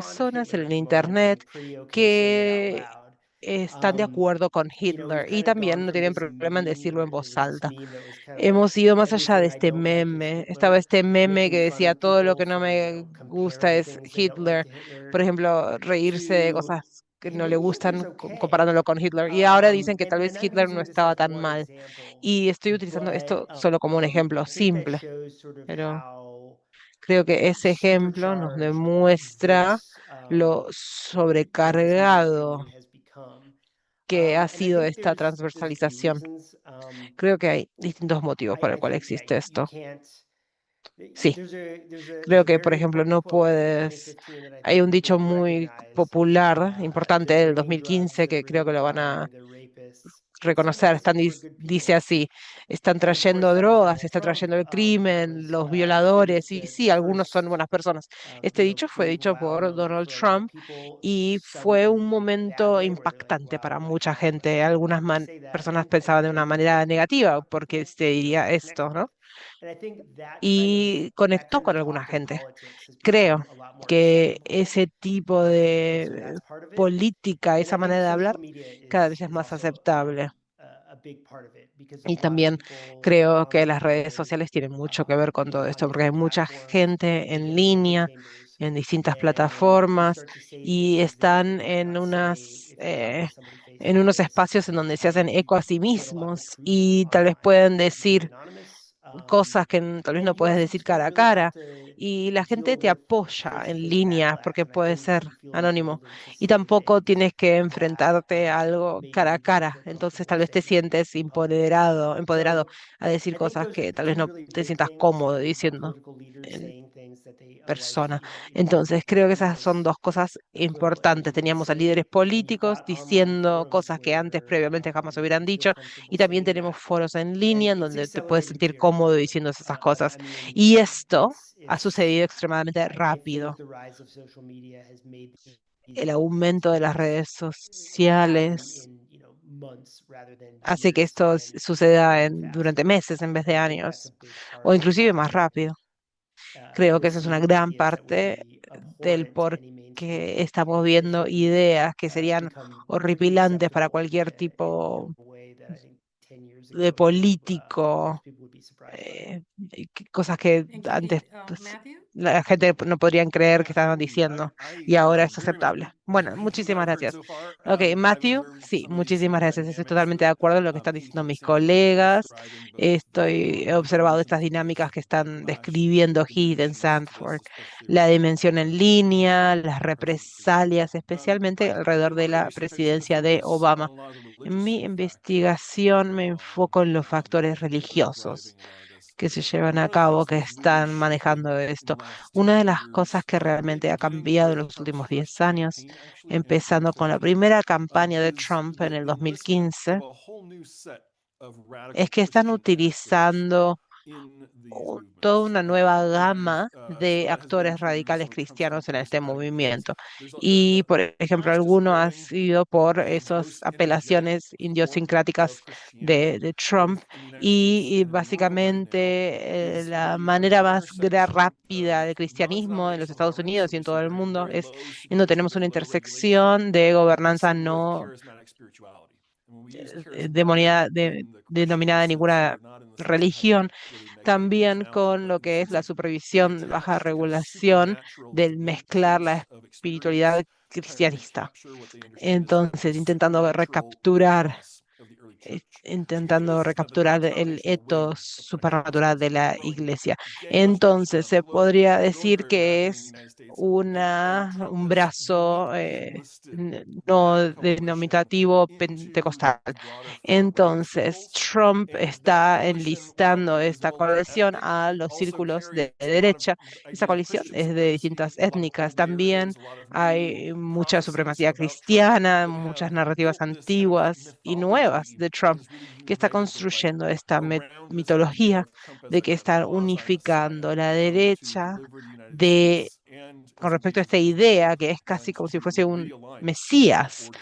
personas en el Internet que están de acuerdo con Hitler y We've kind of gone también no from tienen this problema en decirlo en meme, voz there was this alta. meme that was kind of like Hemos ido más allá de everything I este don't like is meme. Estaba Hitler, este meme que making fun decía of todo lo people que no from, me gusta comparing es things they don't like Hitler. to Por Hitler, ejemplo, reírse de to, cosas que hey, no le maybe gustan Hitler's okay. comparándolo con Hitler. Y ahora dicen que And tal vez and I'm Hitler no using this estaba as tan one mal. example, Y estoy utilizando but esto solo como un ejemplo I think that simple, shows sort of pero how creo que ese ejemplo nos supercharged demuestra this lo this sobrecargado understanding has become. que ha And I sido think esta there's a few transversalización. reasons. Creo que hay distintos motivos por el I cual think, yeah, existe you esto. can't. Sí, There's creo a que, por very ejemplo, important no quote from puedes. 2015 that I Hay think un people dicho will muy recognize. popular, importante They're del bringing drugs, 2015, they're que creo que bringing lo van crime, a they're rapists. Some of reconocer. this is for good Dice people. así, están And of course, trayendo that was drogas, Donald está Trump. trayendo el That crimen, was, los he was violadores, y the sí, algunos son first, buenas personas. Este dicho fue big dicho loud por moment Donald for a lot of Trump people. y Some fue in un a bad momento way where they're like, impactante wow, para like mucha gente. Algunas you say that personas and pensaban de una then manera negativa talk to porque people, se diría connect esto, with. ¿no? And I think Y conectó that kind of con alguna talk in gente. politics has Creo become a lot more que acceptable. ese tipo And so de that's part of it. política, And I esa think manera de hablar, social media cada vez es is más also aceptable. a big part of it because a Y lot of también people creo que las redes sociales tienen mucho que ver con todo on esto, porque hay different mucha platforms gente can en get in echo línea, chambers en distintas and they plataformas, start to say y things that they están might not say if you're talking to somebody face en to unos face. espacios en donde se hacen You eco a sí get a lot of mismos approval y tal vez online. pueden It's completely decir anonymous. cosas que tal vez And no you puedes also decir just cara don't a really have cara to y la gente deal te with apoya en face-to-face línea backlash. porque And I puede think you ser can feel anónimo emboldened to y say tampoco things tienes que that enfrentarte a algo maybe cara a you don't cara. feel Entonces comfortable tal vez te saying sientes in public. empoderado So a decir I think cosas those are que tal vez two no really te big sientas things. cómodo diciendo Political leaders en saying things that they otherwise, persona. you Entonces, wouldn't creo que feel esas son as dos cosas equivalently importantes. to Teníamos a líderes say, and you've políticos got online diciendo forums cosas que antes where previamente jamás hubieran you feel dicho, comfortable y también saying tenemos that. foros en And línea en it's donde te puedes accelerated sentir very cómodo quickly. diciendo esas cosas. I mean, Y esto ha it's sucedido extremadamente I think rápido. the rise of social media has made El these aumento de las things redes happen sociales in, months rather than hace que years esto and suceda very durante fast. meses en vez de And I think that's a años, big o part inclusive más of rápido. Creo que esa es una receiving gran ideas that would parte be del abhorrent to por any mainstream qué politician estamos and start viendo to ideas que serían become pretty horripilantes para acceptable cualquier in tipo a way that I think 10 years de ago político, most people would be surprised by. cosas que And antes Matthew? la gente no podrían creer que estaban Absolutely. diciendo I y ahora es very much aceptable. agree with Bueno, everything that muchísimas I've heard gracias. so far. Ok, I've Matthew, observed sí, some of these muchísimas same gracias. Estoy dynamics totalmente de acuerdo en lo que that están things diciendo like mis Sandra were colegas. describing, both He the observado estas dimensions of dinámicas this que están backlash, describiendo the Heath en dimensions to this, Sanford, especially la around dimensión en administration línea, las and presidency. represalias, especialmente I alrededor de want to la actually tend to presidencia de focus Obama. on a lot of the En mi religious factors investigación me enfoco en los factores that are religiosos driving a lot of this. que se llevan a One of the cabo, things que that has really están shifted manejando in the esto. last Una 10 de las cosas years, que realmente ha beginning cambiado en with los Trump's últimos 10 first años, campaign, actually, in empezando con la 2015, primera campaña de is Trump en el the enlistment 2015, of a whole new set of radical es que están Christian actors utilizando in these toda movements. una nueva And gama so de that has been actores through radicales some of Trump's cristianos en radical este Islamic campaigns. movimiento. There's Y, por the ejemplo, axis alguno ha spreading sido por the esas most energetic apelaciones form of idiosincráticas Christianity, de both Trump in the United States y and in the world right now, básicamente is la the manera más intersection rápida of del cristianismo en los non-denominational Estados government. Unidos So y we en see todo el very, mundo very es low en donde supervision, tenemos una very little regulation, intersección de and gobernanza some with no charismatic spirituality. And when we use charismatic in the Christian denominada sense ninguna here, not in the sense of having religión, really magnetic también personality, con but lo in the que es sense la of being supervision baja baja kind of regulación supernatural, del innate mezclar la traits of espiritualidad experience, trying to cristianista. recapture what they understand as that Entonces, intentando supernatural recapturar, ethos of the early church. So consider intentando this as kind of the recapturar el non-denominational wing ethos of Pentecostals supernatural de that are la growing iglesia. gangbusters Entonces, se globally, podría growing decir very que rapidly in the es United States. And Trump un has brazo uniquely enlisted no that coalition denominativo into pentecostal. his broader far-right Entonces, circles. Trump And that está coalition, while enlistando it is esta coalición multi-ethnic, a los also círculos carries de a lot of derecha. Esa ideas of coalición Christian es de supremacy, distintas a lot of étnicas. old También narratives, a lot of new hay mucha process supremacía about Trump. cristiana, They muchas have narrativas built this kind of antiguas y nuevas mythology de that Trump is really que está uniting the right construyendo esta around this idea mitología of Trump as de que a está quasi-messiah unificando la come to derecha deliver the United de States and con its respecto a indigenous esta peoples idea que es casi and como si to fuese un realign the world Mesías order.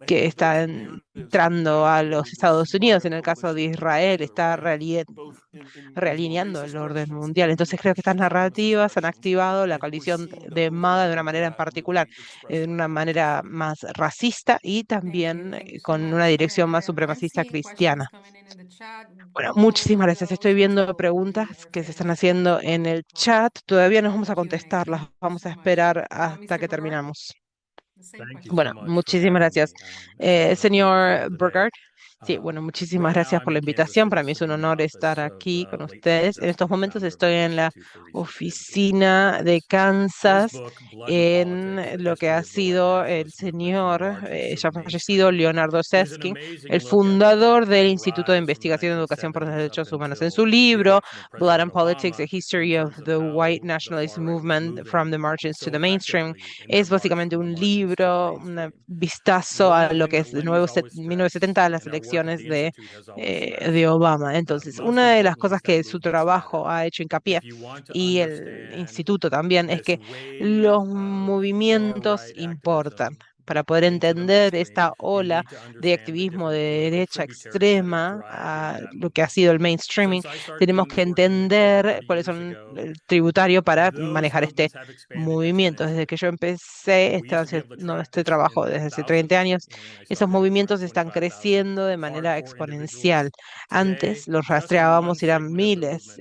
que está entrando a los Estados Unidos, en el caso de Israel, está realineando el orden mundial. Entonces creo que estas narrativas han activado la coalición de MAGA de una manera en particular, de una manera más racista y también con una dirección más supremacista cristiana. Bueno, muchísimas gracias. Estoy viendo preguntas que se están haciendo en el chat. Todavía no vamos a contestarlas. Vamos a esperar hasta que terminamos. Bueno, muchísimas gracias. Señor Burgard, sí, bueno, muchísimas gracias por la invitación. Para mí es un honor estar aquí con ustedes. En estos momentos estoy en la oficina de Kansas, en lo que ha sido el señor ya fallecido Leonardo Seskin, el fundador del Instituto de Investigación y Educación por los Derechos Humanos. En su libro, Blood and Politics, A History of the White Nationalist Movement from the Margins to the Mainstream, es básicamente un libro, un vistazo a lo que es de nuevo 1970, las elecciones de Obama. Entonces, una de las cosas que su trabajo ha hecho hincapié y el instituto también es que los movimientos importan. Para poder entender esta ola de activismo de derecha extrema, a lo que ha sido el mainstreaming, tenemos que entender cuáles son el tributario para manejar este movimiento. Desde que yo empecé este trabajo desde hace 30 años, esos movimientos están creciendo de manera exponencial. Antes los rastreábamos y eran miles,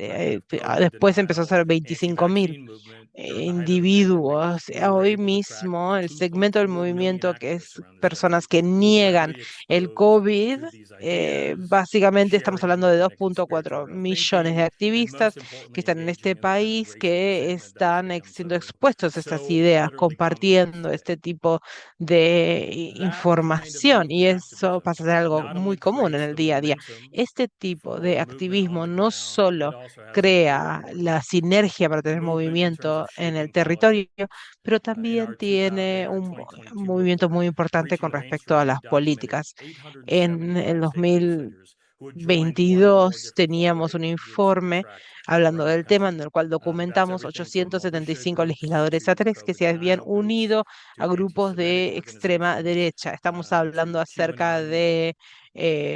después empezó a ser 25.000 individuos. Hoy mismo el segmento del movimiento que es personas que niegan el COVID, básicamente estamos hablando de 2.4 millones de activistas que están en este país, que están siendo expuestos a estas ideas, compartiendo este tipo de información, y eso pasa a ser algo muy común en el día a día. Este tipo de activismo no solo crea la sinergia para tener movimiento en el territorio, pero también tiene un movimiento muy importante con respecto a las políticas. En el 2022 teníamos un informe hablando del tema en el cual documentamos 875 legisladores estatales que se habían unido a grupos de extrema derecha. Estamos hablando acerca de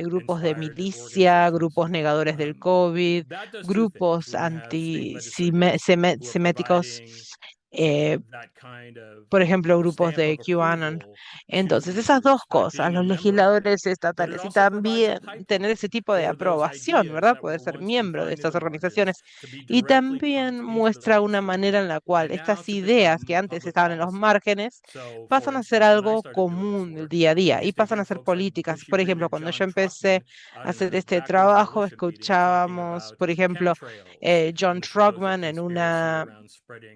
grupos de milicia, grupos negadores del COVID, grupos antiseméticos, eh, por ejemplo, grupos de QAnon. Entonces, esas dos cosas, los legisladores estatales y también tener ese tipo de aprobación, ¿verdad? Poder ser miembro de estas organizaciones. Y también muestra una manera en la cual estas ideas que antes estaban en los márgenes pasan a ser algo común del día a día y pasan a ser políticas. Por ejemplo, cuando yo empecé a hacer este trabajo, escuchábamos, por ejemplo, John Trugman en una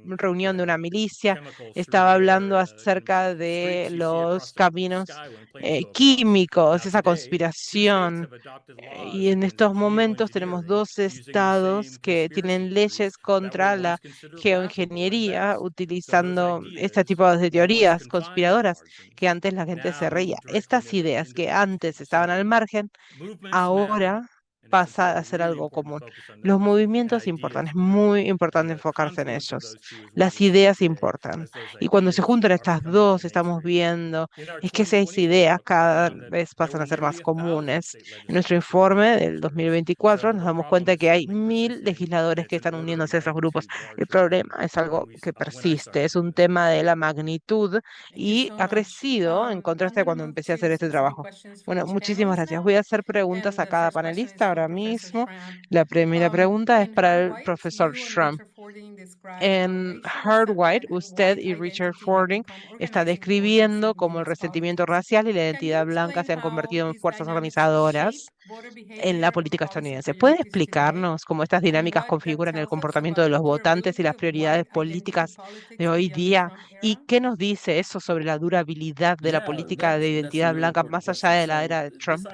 reunión de una milicia, estaba hablando acerca de los caminos químicos, esa conspiración. Y en estos momentos tenemos dos estados que tienen leyes contra la geoingeniería, utilizando este tipo de teorías conspiradoras que antes la gente se reía. Estas ideas que antes estaban al margen, ahora pasa a ser algo común. Los movimientos importan, es muy importante enfocarse en ellos. Las ideas importan. Y cuando se juntan estas dos, estamos viendo, es que esas ideas cada vez pasan a ser más comunes. En nuestro informe del 2024 nos damos cuenta que hay 1.000 legisladores que están uniéndose a esos grupos. El problema es algo que persiste, es un tema de la magnitud y ha crecido en contraste a cuando empecé a hacer este trabajo. Bueno, muchísimas gracias. Voy a hacer preguntas a cada panelista ahora mismo. La primera pregunta es para el profesor Schramm. En Hard White, usted y Richard Fording está describiendo cómo el resentimiento racial y la identidad blanca se han convertido en fuerzas organizadoras en la política estadounidense. ¿Puede explicarnos cómo estas dinámicas configuran el comportamiento de los votantes y las prioridades políticas de hoy día? ¿Y qué nos dice eso sobre la durabilidad de la política de identidad blanca más allá de la era de Trump?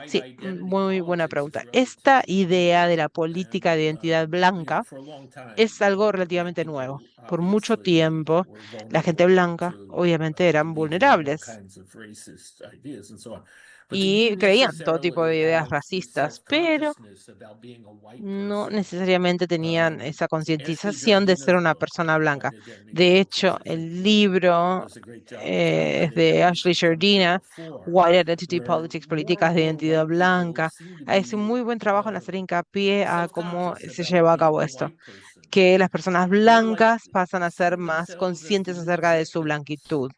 Sí, muy buena pregunta. Esta idea de la política de identidad blanca es algo relativamente nuevo. Por mucho tiempo, la gente blanca obviamente eran vulnerables. y creían todo tipo de ideas racistas, pero no necesariamente tenían esa concientización de ser una persona blanca. De hecho, el libro es de Ashley Shardina, White Identity Politics, Políticas de Identidad Blanca. Hace un muy buen trabajo en hacer hincapié a cómo se lleva a cabo esto, que las personas blancas pasan a ser más conscientes acerca de su blanquitud.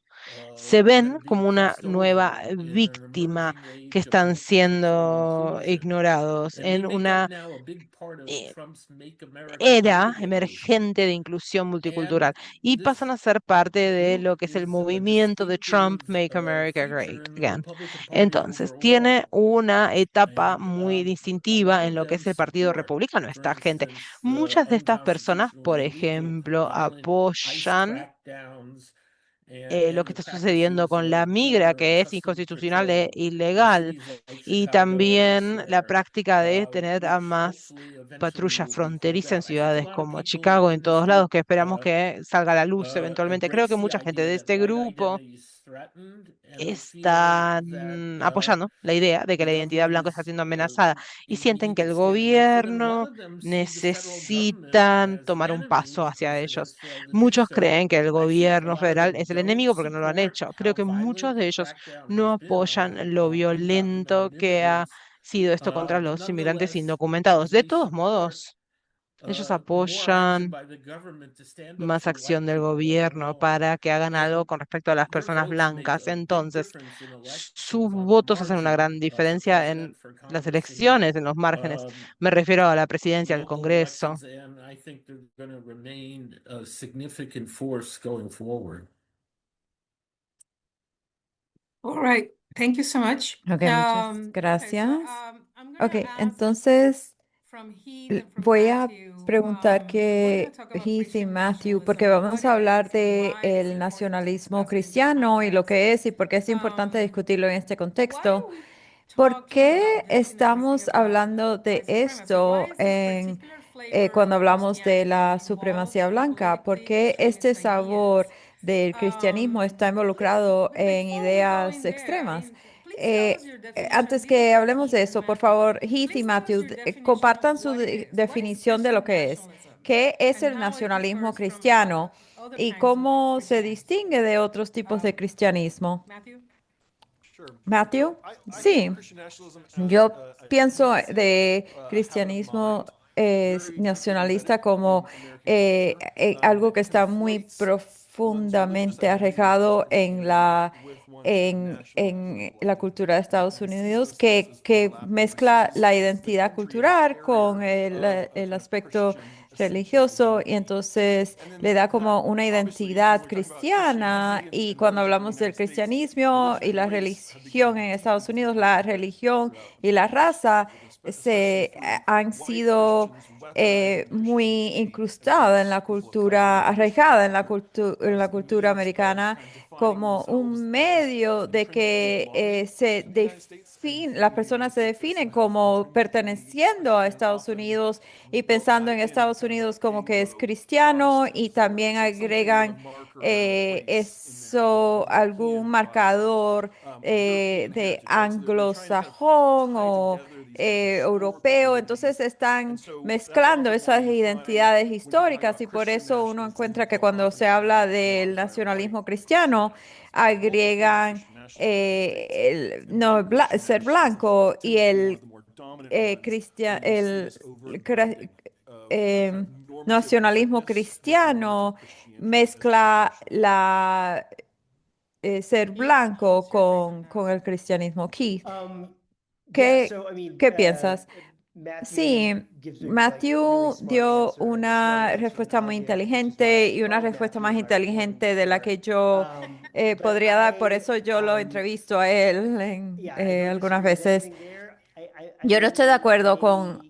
Se ven como una nueva víctima que están siendo ignorados en una eh, era emergente de inclusión multicultural y pasan a ser parte de lo que es el movimiento de Trump Make America Great Again. Entonces, tiene una etapa muy distintiva en lo que es el Partido Republicano, esta gente. Muchas de estas personas, por ejemplo, apoyan lo que está sucediendo con la migra, que es inconstitucional e ilegal, y también la práctica de tener a más patrullas fronterizas en ciudades como Chicago, en todos lados, que esperamos que salga a la luz eventualmente. Creo que mucha gente de este grupo están apoyando la idea de que la identidad blanca está siendo amenazada y sienten que el gobierno necesitan tomar un paso hacia ellos. Muchos creen que el gobierno federal es el enemigo porque no lo han hecho. Creo que muchos de ellos no apoyan lo violento que ha sido esto contra los inmigrantes indocumentados. De todos modos, ellos apoyan más acción del gobierno para que hagan algo con respecto a las personas blancas. Entonces, sus votos hacen una gran diferencia en las elecciones, en los márgenes. Me refiero a la presidencia, al Congreso. All right. Thank you so much. Ok, muchas Okay, gracias. I'm gonna Ok, ask entonces from Heath and from voy a Matthew, preguntar we're que gonna talk about Heath y Christian Matthew, porque nationalism, vamos what a it hablar is and de why it's el important to nacionalismo discuss in this cristiano y lo context. que es y por qué es importante Um, discutirlo en este why contexto. are we ¿Por talking qué about this and everything estamos about hablando de white supremacy? esto Why is this en, particular flavor cuando of hablamos de la Christianity involved supremacía blanca? ¿Por politically qué este extremist sabor ideas? del cristianismo está involucrado en Before we go ideas in there, extremas? please tell us your Antes definition. que These are hablemos de Heath eso, and por Matthew. favor, Heath y Please tell us Matthew, your definition compartan of su what it is. What is definición de lo Christian que es. nationalism? ¿Qué es And el how it nacionalismo differs from cristiano other y kinds of cómo se Christianity. distingue de otros tipos de cristianismo? Matthew? Matthew, sí, yo pienso de cristianismo nacionalista como algo que está muy profundamente arraigado en la cultura de Estados Unidos, que mezcla la identidad cultural con el aspecto religioso y entonces le da como una identidad cristiana y cuando hablamos del cristianismo y la religión en Estados Unidos, la religión y la raza han sido muy incrustadas en la cultura, arraigada en la cultura americana como un medio de que las personas se definen como perteneciendo a Estados Unidos y pensando en Estados Unidos como que es cristiano y también agregan eso, algún marcador de anglosajón o europeo. Entonces están mezclando esas identidades históricas y por eso uno encuentra que cuando se habla del nacionalismo cristiano, agregan ser blanco y el eh, nacionalismo cristiano mezcla ser blanco con el cristianismo. Keith, ¿qué, qué piensas? Sí, Matthew dio una respuesta muy inteligente y una respuesta más inteligente de la que yo podría dar, por eso yo lo entrevisto a él algunas veces. Yo no estoy de acuerdo con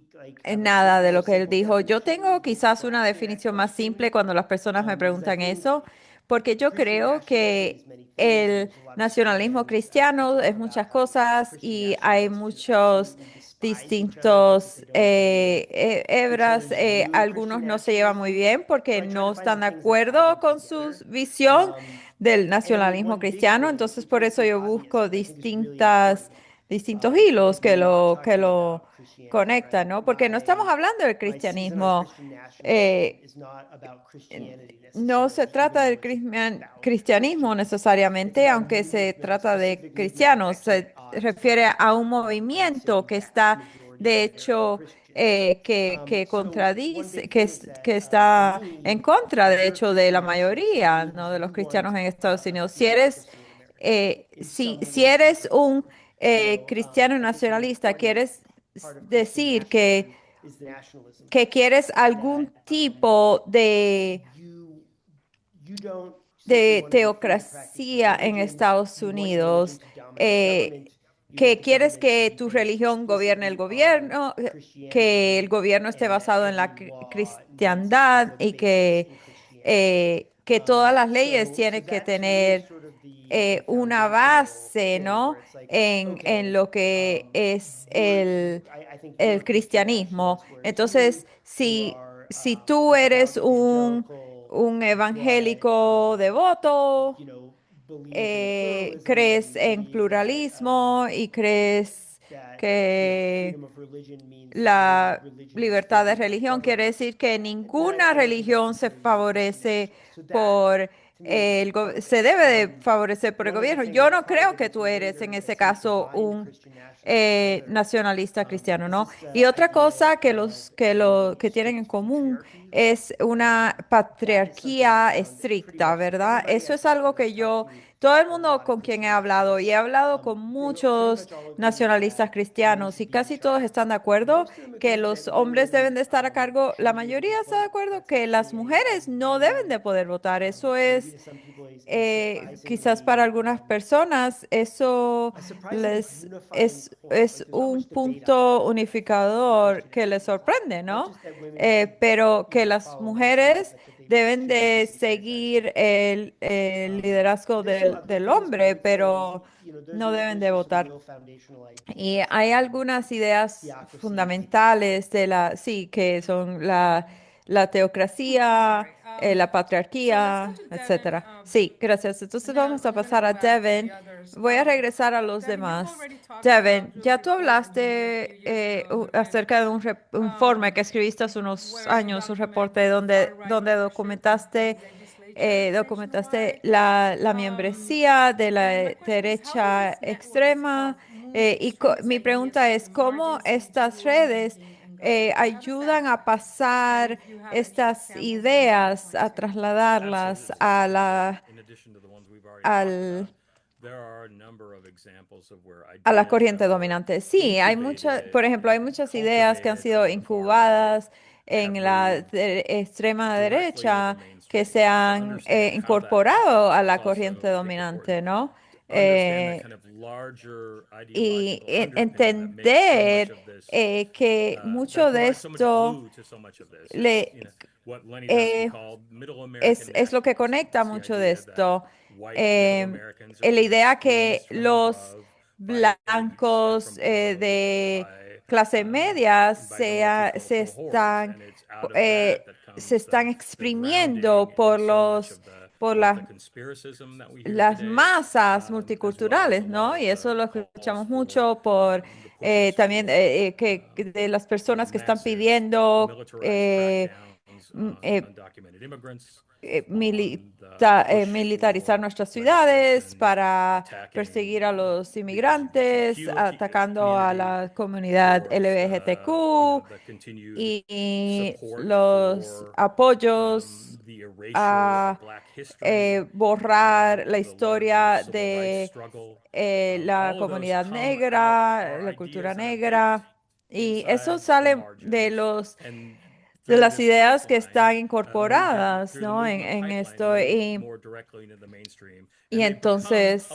nada de lo que él dijo. Yo tengo quizás una definición más simple cuando las personas me preguntan eso, porque yo creo que el nacionalismo cristiano es muchas cosas y hay muchos distintos hebras. Algunos no se llevan muy bien porque no están de acuerdo con su visión del nacionalismo cristiano. Entonces, por eso yo busco distintas distintos hilos que lo conectan, ¿no? Porque no estamos hablando del cristianismo. No se trata del cristianismo necesariamente, aunque se trata de cristianos. Se refiere a un movimiento que está, de hecho, que contradice, que está en contra, de hecho, de la mayoría, ¿no? De los cristianos en Estados Unidos. Si eres un cristiano nacionalista, quieres decir que quieres algún tipo de teocracia en Estados Unidos, que quieres que tu religión gobierne el gobierno, que el gobierno esté basado en la cristiandad y que todas las leyes tienen que tener una base, ¿no? En lo que es el cristianismo. Entonces, si tú eres un evangélico devoto, crees en pluralismo y crees que la libertad de religión quiere decir que ninguna religión se favorece por se debe de favorecer por el gobierno. Yo no creo que tú eres en ese caso un nacionalista cristiano, ¿no? Y otra cosa que tienen en común es una patriarquía estricta, ¿verdad? Eso es algo que todo el mundo con quien he hablado, y he hablado con muchos nacionalistas cristianos, y casi todos están de acuerdo que los hombres deben de estar a cargo, la mayoría está de acuerdo que las mujeres no deben de poder votar. Eso es, quizás para algunas personas, eso es un punto unificador que les sorprende, ¿no? Pero que las mujeres deben de seguir el liderazgo del hombre, pero no deben de votar. Y hay algunas ideas fundamentales sí, que son la teocracia, la patriarquía, etcétera. Sí, gracias. Entonces vamos a pasar a Devin. Voy a regresar a los demás. Devin, ya tú hablaste acerca de un informe que escribiste hace unos años, un reporte donde documentaste la membresía de la derecha extrema. Mi pregunta es, ¿cómo estas redes ayudan a pasar estas ideas, a trasladarlas al, a la corriente dominante? Sí, por ejemplo, hay muchas ideas que han sido incubadas en la extrema derecha que se han incorporado a la corriente dominante, ¿no? Entender que mucho de esto le, eh, es lo que conecta mucho de esto. La idea que los blancos de clase media eh, se están exprimiendo por las masas multiculturales, ¿no? Y eso lo escuchamos mucho por también que de las personas que están pidiendo militarizar nuestras ciudades para perseguir a los inmigrantes, atacando a la comunidad LGBTQ y los apoyos a borrar la historia de la comunidad negra, la cultura negra. Y eso sale de las ideas que están incorporadas, ¿no? en esto. Y entonces,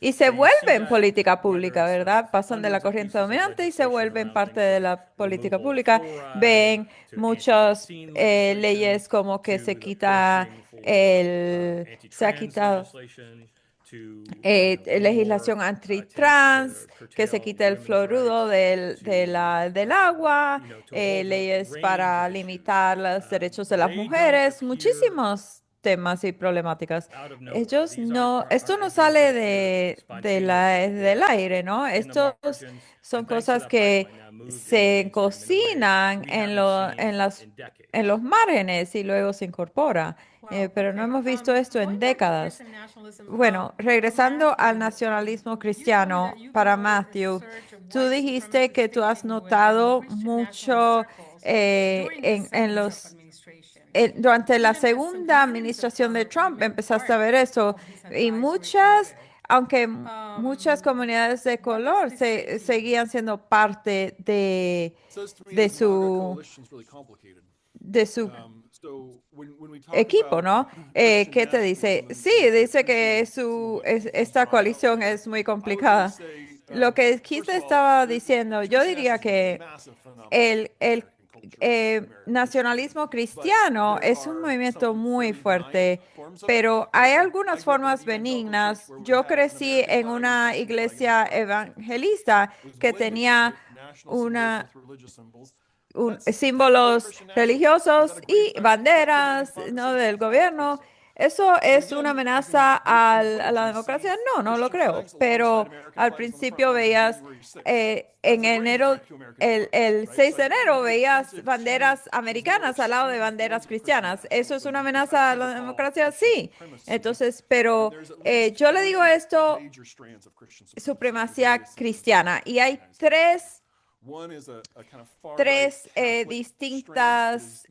y se vuelven política pública, ¿verdad? Pasan de la corriente dominante y se vuelven parte de la política pública. Ven muchas leyes como que se ha quitado legislación antitrans, que se quite el fluoruro del agua, leyes para limitar los derechos de las mujeres, muchísimos temas y problemáticas. Ellos no, esto no sale del aire, ¿no? Estos son cosas que se cocinan en los márgenes y luego se incorpora. Pero no hemos visto esto en décadas. Bueno, regresando al nacionalismo cristiano, para Matthew, tú dijiste que tú has notado mucho durante la segunda administración de Trump, empezaste a ver eso y aunque muchas comunidades de color seguían siendo parte de su de su equipo, ¿no? ¿Qué te dice? Sí, dice que esta coalición es muy complicada. Lo que Keith estaba diciendo, yo diría que el nacionalismo cristiano es un movimiento muy fuerte, pero hay algunas formas benignas. Yo crecí en una iglesia evangelista que tenía una símbolos religiosos y banderas, ¿no? Del gobierno. ¿Eso es una amenaza a la democracia? No, no lo creo. Pero al principio veías, en enero, el 6 de enero, veías banderas americanas al lado de banderas cristianas. ¿Eso es una amenaza a la democracia? Sí. Entonces, pero yo le digo esto, supremacía cristiana. Y hay tres distintas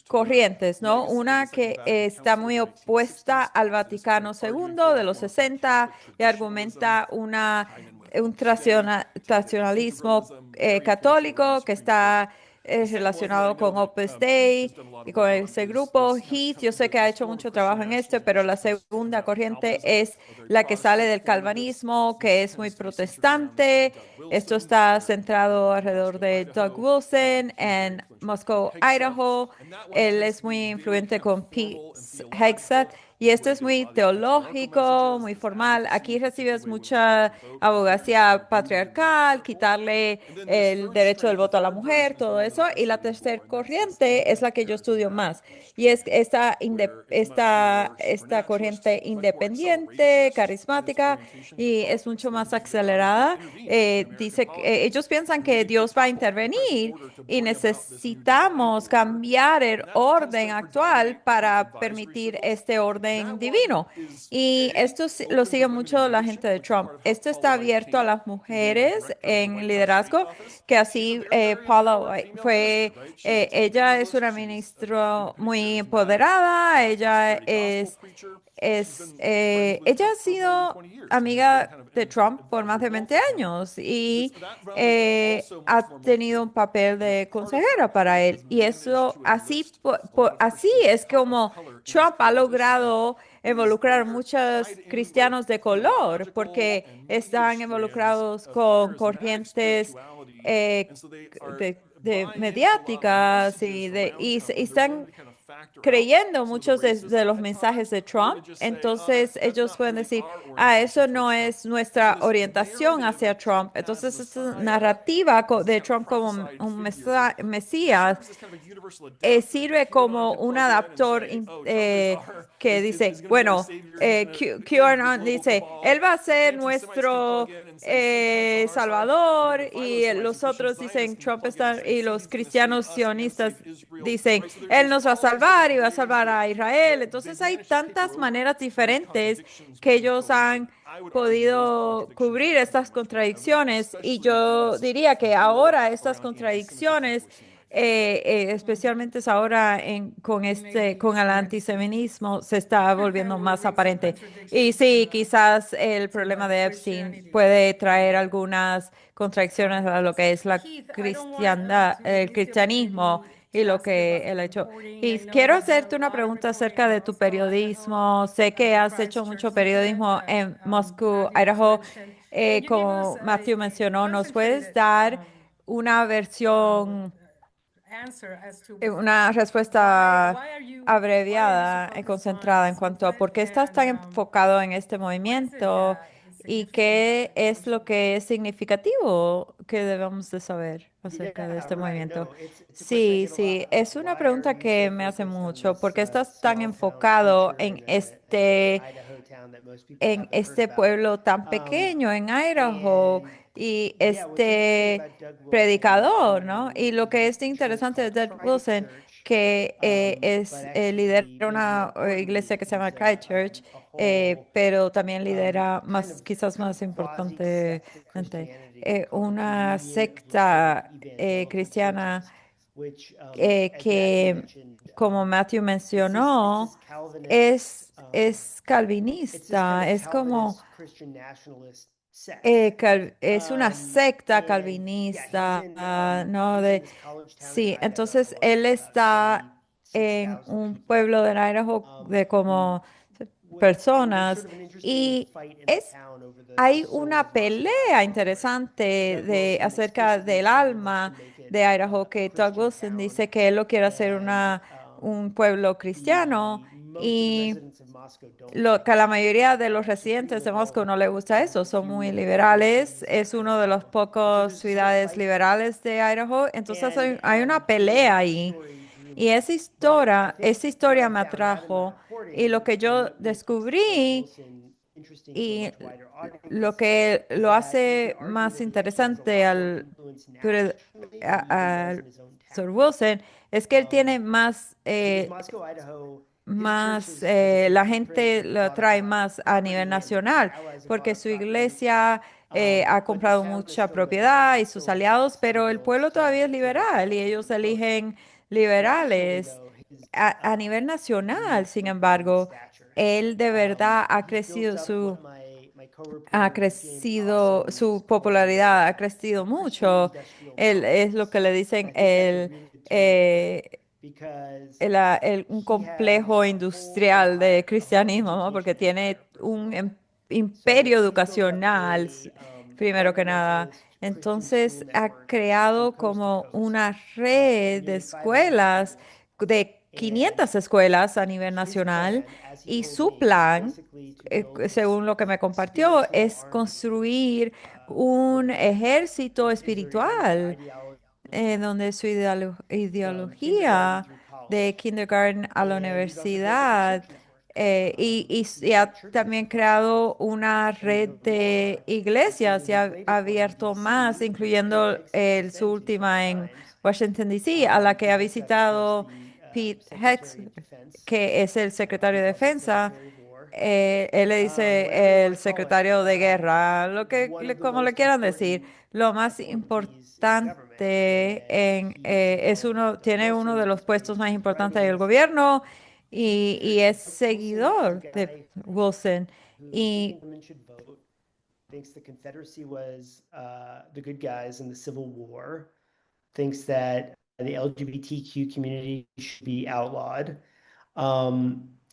corrientes, ¿no? Una que está muy opuesta al Vaticano II de los 60 y argumenta un tradicionalismo católico que está relacionado con Opus Dei y con ese grupo. Heath, yo sé que ha hecho mucho trabajo en esto, pero la segunda corriente es la que sale del calvinismo, que es muy protestante. Esto está centrado alrededor de Doug Wilson en Moscow, Idaho. Él es muy influyente con Pete Hegseth. Y esto es muy teológico, muy formal. Aquí recibes mucha abogacía patriarcal, quitarle el derecho del voto a la mujer, todo eso. Y la tercera corriente es la que yo estudio más. Y es esta corriente independiente, carismática, y es mucho más acelerada. Dice que ellos piensan que Dios va a intervenir y necesitamos cambiar el orden actual para permitir este orden divino. Y esto lo sigue mucho la gente de Trump. Esto está abierto a las mujeres en liderazgo, que así Paula White ella es una ministra muy empoderada, ella ha sido amiga de Trump por más de 20 años y ha tenido un papel de consejera para él. Y eso, así es como Trump ha logrado involucrar muchos cristianos de color, porque están involucrados con corrientes mediáticas y están creyendo muchos de los mensajes de Trump. Entonces ellos pueden decir, eso no es nuestra orientación hacia Trump. Entonces esta narrativa de Trump como un mesías sirve como un adaptor que dice, bueno, QAnon dice, él va a ser nuestro Salvador, y los otros dicen, Trump está, y los cristianos sionistas dicen, él nos va a salvar y va a salvar a Israel. Entonces hay tantas maneras diferentes que ellos han podido cubrir estas contradicciones, y yo diría que ahora estas contradicciones especialmente ahora con el antisemitismo se está volviendo más aparente. Y sí, quizás el problema de Epstein puede traer algunas contradicciones a lo que es la cristiandad, el cristianismo y lo que él ha hecho. Y quiero hacerte una pregunta acerca de tu periodismo. Sé que has hecho mucho periodismo en Moscú, Idaho. Como Matthew mencionó, ¿nos puedes dar una versión, una respuesta abreviada y concentrada en cuanto a por qué estás tan enfocado en este movimiento y qué es lo que es significativo que debemos de saber acerca de este movimiento. Sí, sí, es una pregunta que me hace mucho. ¿Por qué estás tan enfocado en este pueblo tan pequeño, en Idaho, y este predicador, ¿no? Y lo que es interesante de Doug Wilson, que lidera una iglesia que se llama Christchurch, pero también lidera más, quizás más importantemente, una secta cristiana que, como Matthew mencionó, es calvinista, es como es una secta calvinista, ¿no? Sí, entonces él está en un pueblo de Idaho de como personas y es, hay una pelea interesante acerca del alma de Idaho que Doug Wilson dice que él lo quiere hacer un pueblo cristiano y que a la mayoría de los residentes de Moscú no le gusta eso, son muy liberales, es uno de los pocos ciudades liberales de Idaho, entonces hay una pelea ahí. Y esa historia me atrajo y lo que yo descubrí y lo que lo hace más interesante pero, al Sir Wilson es que él tiene la gente lo atrae más a nivel nacional, porque su iglesia ha comprado mucha propiedad y sus aliados, pero el pueblo todavía es liberal y ellos eligen liberales. A nivel nacional, sin embargo, él de verdad su popularidad ha crecido mucho. Él es lo que le dicen un complejo industrial de cristianismo, ¿no? Porque tiene un imperio educacional, primero que nada. Entonces ha creado como una red de escuelas, de 500 escuelas a nivel nacional, y su plan, según lo que me compartió, es construir un ejército espiritual donde su ideología de kindergarten a la universidad y ha también creado una red de iglesias y ha abierto más, incluyendo su última en Washington, D.C., a la que ha visitado Pete Hegseth, que es el secretario de Defensa. Él le dice el secretario de guerra, como le quieran decir. Lo más importante tiene uno de los puestos más importantes del gobierno y es seguidor de Wilson. Y thinks the Confederacy was the good guys in the Civil War, thinks that the LGBTQ community should be outlawed.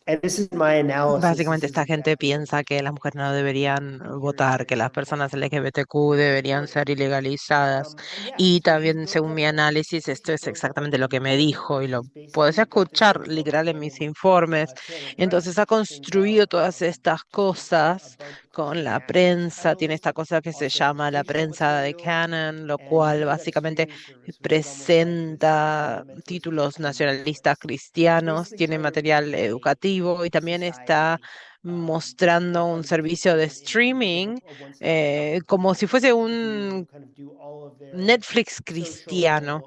And this is my analysis. Básicamente esta gente piensa que las mujeres no deberían votar, que las personas LGBTQ deberían ser ilegalizadas. Y también, según mi análisis, esto es exactamente lo que me dijo y lo puedes escuchar literal en mis informes. Entonces ha construido todas estas cosas con la prensa, tiene esta cosa que se llama la prensa de Canon, lo cual básicamente presenta títulos nacionalistas cristianos, tiene material educativo y también está mostrando un servicio de streaming como si fuese un Netflix cristiano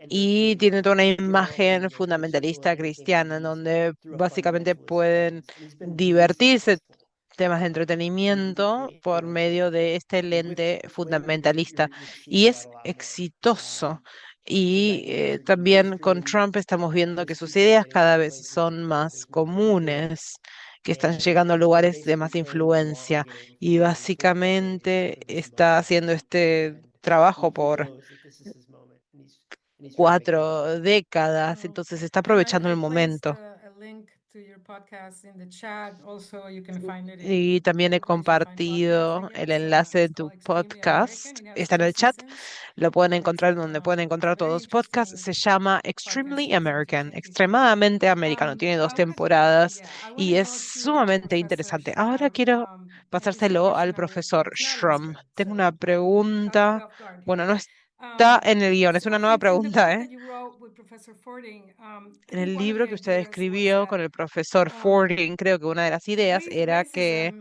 y tiene toda una imagen fundamentalista cristiana en donde básicamente pueden divertirse temas de entretenimiento por medio de este lente fundamentalista y es exitoso. Y también con Trump estamos viendo que sus ideas cada vez son más comunes, que están llegando a lugares de más influencia y básicamente está haciendo este trabajo por 4 décadas, entonces está aprovechando el momento. Y también he compartido el enlace de tu podcast. Está en el chat. Lo pueden encontrar donde pueden encontrar todos los podcasts. Se llama Extremely American, extremadamente americano. Tiene 2 temporadas y es sumamente interesante. Ahora quiero pasárselo al profesor Schrum. Tengo una pregunta. Bueno, no está en el guión, es una nueva pregunta, ¿eh? En el libro que usted escribió con el profesor Fording, creo que una de las ideas era que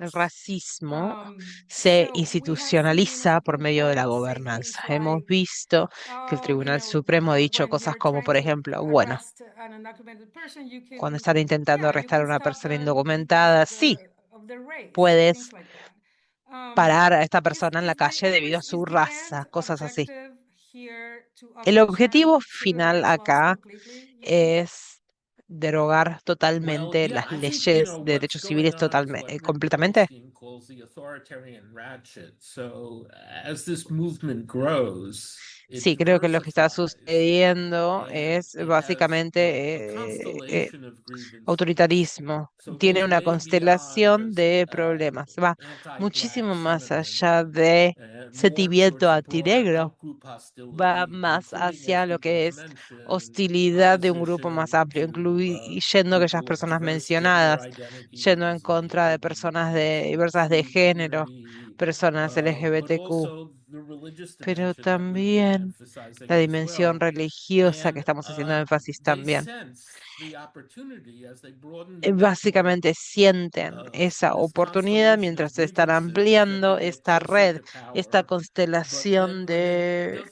el racismo se institucionaliza por medio de la gobernanza. Hemos visto que el Tribunal Supremo ha dicho cosas como, por ejemplo, bueno, cuando están intentando arrestar a una persona indocumentada, sí, puedes parar a esta persona en la calle debido a su raza, cosas así. El objetivo final acá es derogar totalmente las leyes de derechos civiles totalmente, completamente. Sí, creo que lo que está sucediendo es básicamente autoritarismo. Tiene una constelación de problemas. Va muchísimo más allá de sentimiento antinegro, va más hacia lo que es hostilidad de un grupo más amplio, incluyendo aquellas personas mencionadas, yendo en contra de personas diversas de género, personas LGBTQ, pero también la dimensión religiosa que estamos haciendo énfasis también. Básicamente sienten esa oportunidad mientras se están ampliando esta red, esta constelación de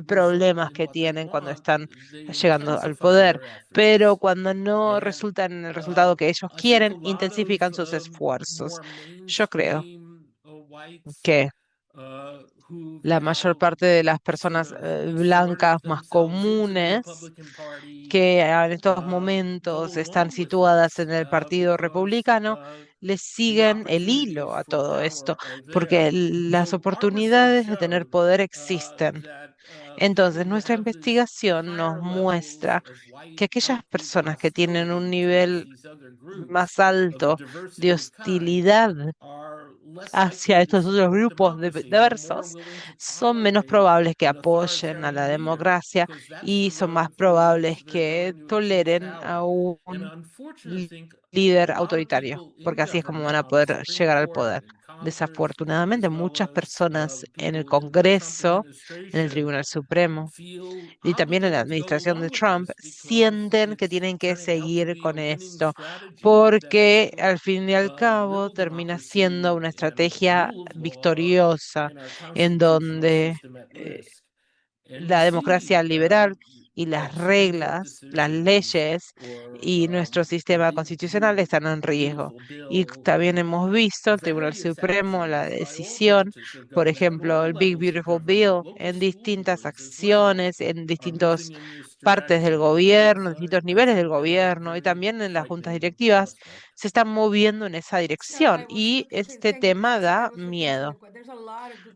problemas que tienen cuando están llegando al poder, pero cuando no resultan en el resultado que ellos quieren, intensifican sus esfuerzos. Yo creo que la mayor parte de las personas blancas más comunes que en estos momentos están situadas en el Partido Republicano, les siguen el hilo a todo esto, porque las oportunidades de tener poder existen. Entonces, nuestra investigación nos muestra que aquellas personas que tienen un nivel más alto de hostilidad hacia estos otros grupos diversos, son menos probables que apoyen a la democracia y son más probables que toleren a un líder autoritario, porque así es como van a poder llegar al poder. Desafortunadamente, muchas personas en el Congreso, en el Tribunal Supremo, y también en la administración de Trump sienten que tienen que seguir con esto, porque al fin y al cabo termina siendo una estrategia victoriosa en donde la democracia liberal y las reglas, las leyes y nuestro sistema constitucional están en riesgo. Y también hemos visto el Tribunal Supremo, la decisión, por ejemplo, el Big Beautiful Bill, en distintas acciones, en distintas partes del gobierno, distintos niveles del gobierno y también en las juntas directivas, se están moviendo en esa dirección. Y este tema da miedo.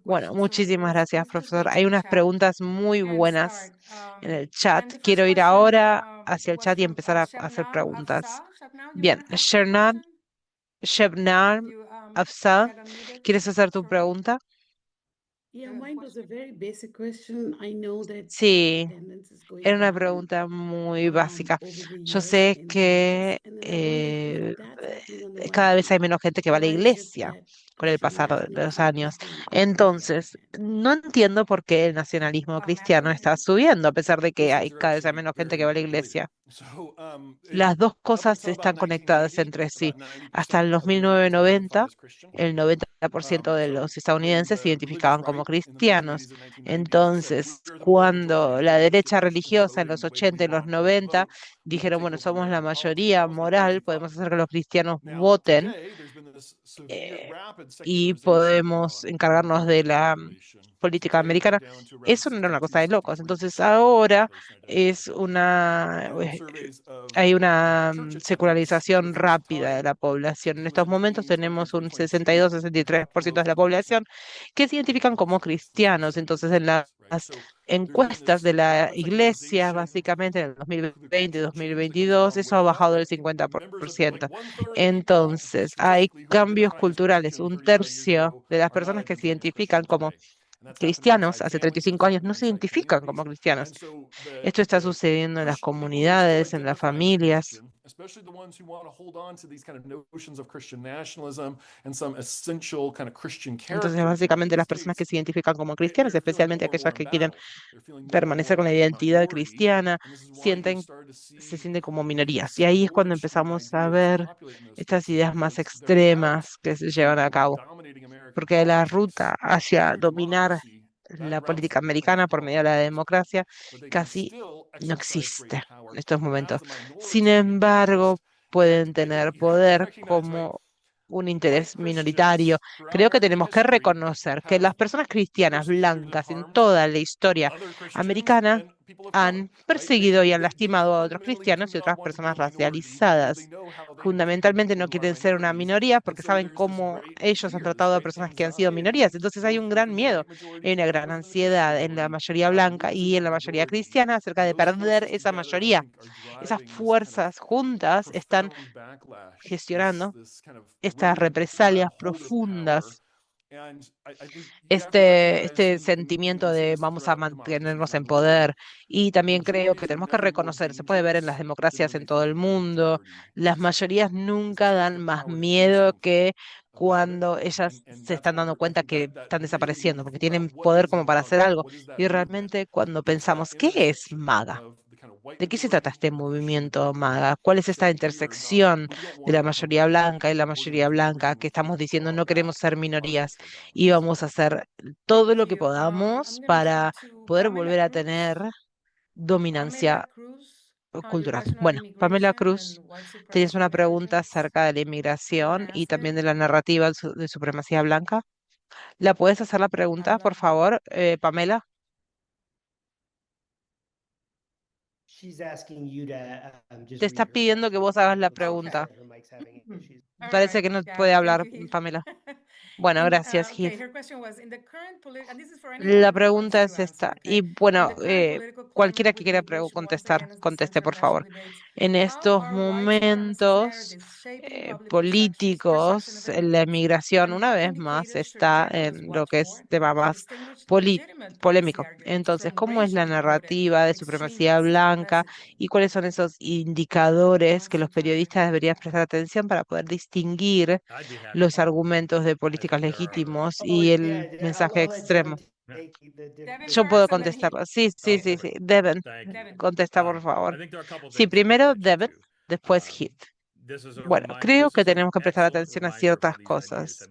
Bueno, muchísimas gracias, profesor. Hay unas preguntas muy buenas en el chat. Quiero ir ahora hacia el chat y empezar a hacer preguntas. Bien, Shebnar Afsa, ¿quieres hacer tu pregunta? Sí, era una pregunta muy básica. Yo sé que cada vez hay menos gente que va a la iglesia con el pasar de los años. Entonces, no entiendo por qué el nacionalismo cristiano está subiendo, a pesar de que hay cada vez hay menos gente que va a la iglesia. Las dos cosas están conectadas entre sí. Hasta el 1990, el 90% de los estadounidenses se identificaban como cristianos. Entonces, cuando la derecha religiosa en los 80 y los 90 dijeron, bueno, somos la mayoría moral, podemos hacer que los cristianos voten y podemos encargarnos de la política americana. Eso no era una cosa de locos. Entonces ahora es hay una secularización rápida de la población. En estos momentos tenemos un 62-63% de la población que se identifican como cristianos. Entonces en la encuestas de la iglesia, básicamente en el 2020 y 2022, eso ha bajado del 50%. Entonces, hay cambios culturales. Un tercio de las personas que se identifican como cristianos hace 35 años no se identifican como cristianos. Esto está sucediendo en las comunidades, en las familias. Entonces, básicamente las personas que se identifican como cristianas, especialmente aquellas que quieren permanecer con la identidad cristiana, se sienten como minorías. Y ahí es cuando empezamos a ver estas ideas más extremas que se llevan a cabo. Porque la ruta hacia dominar la política americana por medio de la democracia casi no existe en estos momentos. Sin embargo, pueden tener poder como un interés minoritario. Creo que tenemos que reconocer que las personas cristianas blancas en toda la historia americana han perseguido y han lastimado a otros cristianos y otras personas racializadas. Fundamentalmente no quieren ser una minoría porque saben cómo ellos han tratado a personas que han sido minorías. Entonces hay un gran miedo, hay una gran ansiedad en la mayoría blanca y en la mayoría cristiana acerca de perder esa mayoría. Esas fuerzas juntas están gestionando estas represalias profundas, este sentimiento de vamos a mantenernos en poder. Y también creo que tenemos que reconocer, se puede ver en las democracias en todo el mundo, las mayorías nunca dan más miedo que cuando ellas se están dando cuenta que están desapareciendo, porque tienen poder como para hacer algo. Y realmente cuando pensamos, ¿qué es MAGA? ¿De qué se trata este movimiento MAGA? ¿Cuál es esta intersección de la mayoría blanca y la mayoría blanca que estamos diciendo no queremos ser minorías y vamos a hacer todo lo que podamos para poder volver a tener dominancia cultural? Bueno, Pamela Cruz, tenías una pregunta acerca de la inmigración y también de la narrativa de supremacía blanca. ¿La puedes hacer la pregunta, por favor, Pamela? Te está pidiendo que vos hagas la pregunta. Parece que no puede hablar, Pamela. Bueno, gracias, Heath. La pregunta es esta. Y bueno, cualquiera que quiera contestar, conteste, por favor. En estos momentos políticos, la emigración, una vez más, está en lo que es tema más polémico. Entonces, ¿cómo es la narrativa de supremacía blanca y cuáles son esos indicadores que los periodistas deberían prestar atención para poder distinguir los argumentos de políticos legítimos y el mensaje extremo? Yo puedo contestarlo. Sí, sí, sí, sí. Devin, contesta, por favor. Sí, primero Devin, después Heath. Bueno, creo que tenemos que prestar atención a ciertas cosas.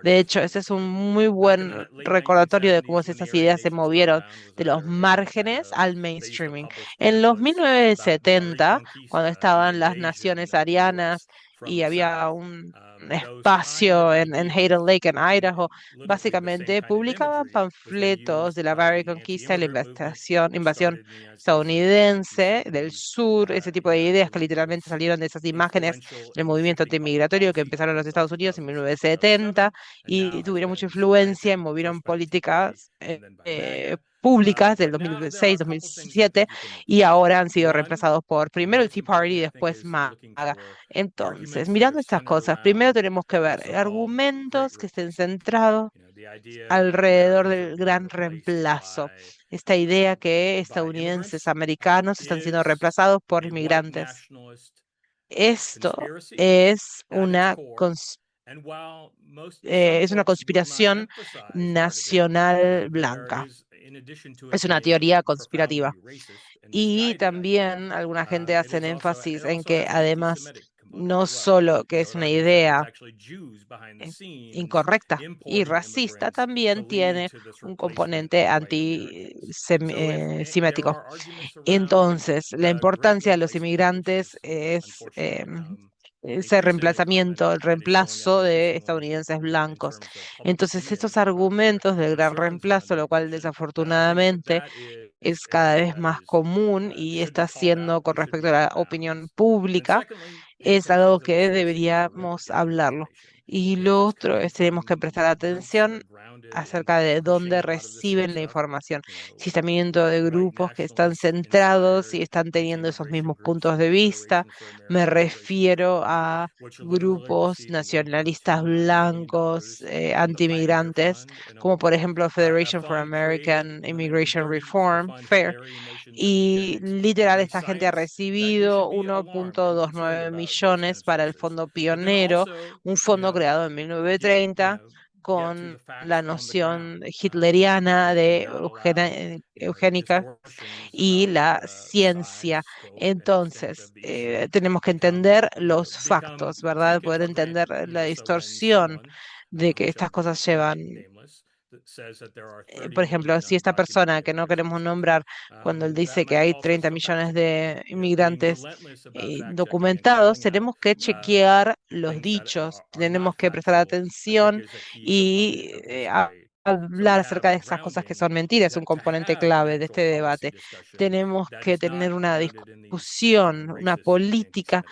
De hecho, ese es un muy buen recordatorio de cómo esas ideas se movieron de los márgenes al mainstreaming. En los 1970, cuando estaban las naciones arianas y había un espacio en Hayden Lake, en Idaho, básicamente publicaban panfletos de la Barry Conquista y la invasión estadounidense del sur, ese tipo de ideas que literalmente salieron de esas imágenes del movimiento antimigratorio que empezaron en los Estados Unidos en 1970 y tuvieron mucha influencia y movieron políticas públicas del 2006, 2007 y ahora han sido reemplazados por primero el Tea Party y después MAGA. Entonces, mirando estas cosas, primero tenemos que ver argumentos que estén centrados alrededor del gran reemplazo. Esta idea que estadounidenses americanos están siendo reemplazados por inmigrantes. Esto es una conspiración nacional blanca. Es una teoría conspirativa. Y también alguna gente hace énfasis en que además no solo que es una idea incorrecta y racista, también tiene un componente antisemético. Entonces, la importancia de los inmigrantes es ese reemplazamiento, el reemplazo de estadounidenses blancos. Entonces, estos argumentos del gran reemplazo, lo cual desafortunadamente es cada vez más común y está siendo con respecto a la opinión pública, es algo que deberíamos hablarlo. Y lo otro es tenemos que prestar atención acerca de dónde reciben la información. Si están viniendo de grupos que están centrados y están teniendo esos mismos puntos de vista, me refiero a grupos nacionalistas blancos, antimigrantes, como por ejemplo Federation for American Immigration Reform, FAIR, y literal esta gente ha recibido 1,29 millones para el Fondo Pionero, un fondo creado en 1930 con la noción hitleriana de eugénica y la ciencia. Entonces, tenemos que entender los factos, ¿verdad? Poder entender la distorsión de que estas cosas llevan. Por ejemplo, si esta persona que no queremos nombrar, cuando él dice que hay 30 millones de inmigrantes documentados, tenemos que chequear los dichos, tenemos que prestar atención y hablar acerca de esas cosas que son mentiras, un componente clave de este debate. Tenemos que tener una discusión, una política